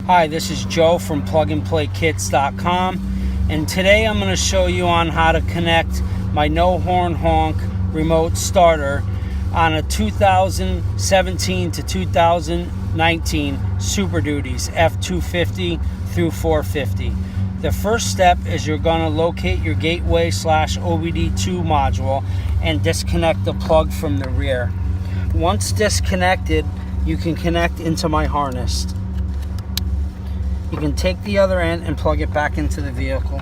Hi, this is Joe from plugandplaykits.com, and today I'm going to show you on how to connect my no horn honk remote starter on a 2017 to 2019 Super Duties F250 through 450. The first step is you're going to locate your gateway/OBD2 module and disconnect the plug from the rear. Once disconnected, you can connect into my harness. You can take the other end and plug it back into the vehicle.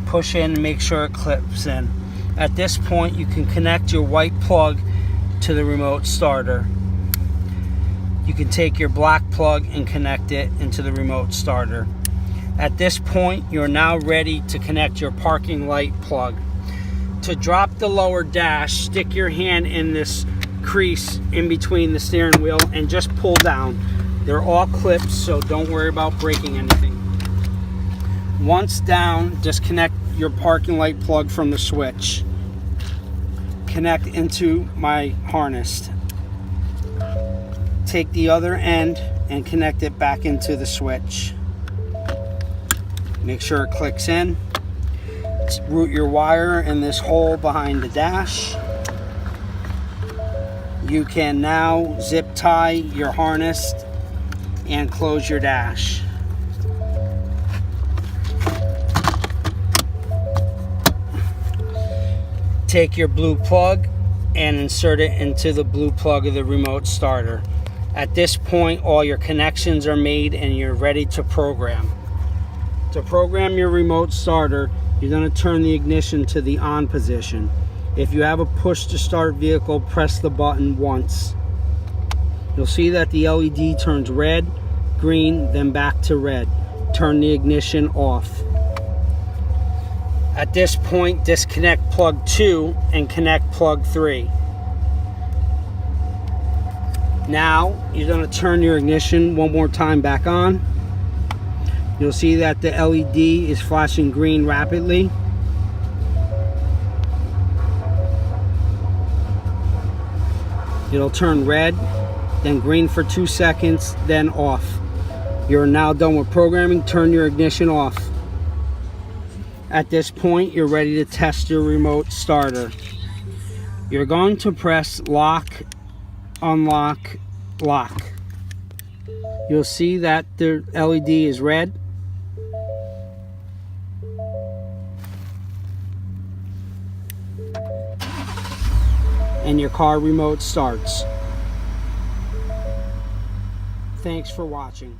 Push in and make sure it clips in. At this point, you can connect your white plug to the remote starter. You can take your black plug and connect it into the remote starter. At this point, you're now ready to connect your parking light plug. To drop the lower dash, stick your hand in this crease in between the steering wheel and just pull down. They're all clipped, so don't worry about breaking anything. Once down, disconnect your parking light plug from the switch. Connect into my harness. Take the other end and connect it back into the switch. Make sure it clicks in. Route your wire in this hole behind the dash. You can now zip tie your harness and close your dash. Take your blue plug and insert it into the blue plug of the remote starter. At this point, all your connections are made and you're ready to program. To program your remote starter, you're going to turn the ignition to the on position. If you have a push to start vehicle, press the button once. You'll see that the LED turns red, green, then back to red. Turn the ignition off. At this point, disconnect plug 2 and connect plug 3. Now, you're going to turn your ignition one more time back on. You'll see that the LED is flashing green rapidly. It'll turn red, then green for 2 seconds, then off. You're now done with programming. Turn your ignition off. At this point, you're ready to test your remote starter. You're going to press lock, unlock, lock. You'll see that the LED is red. And your car remote starts. Thanks for watching.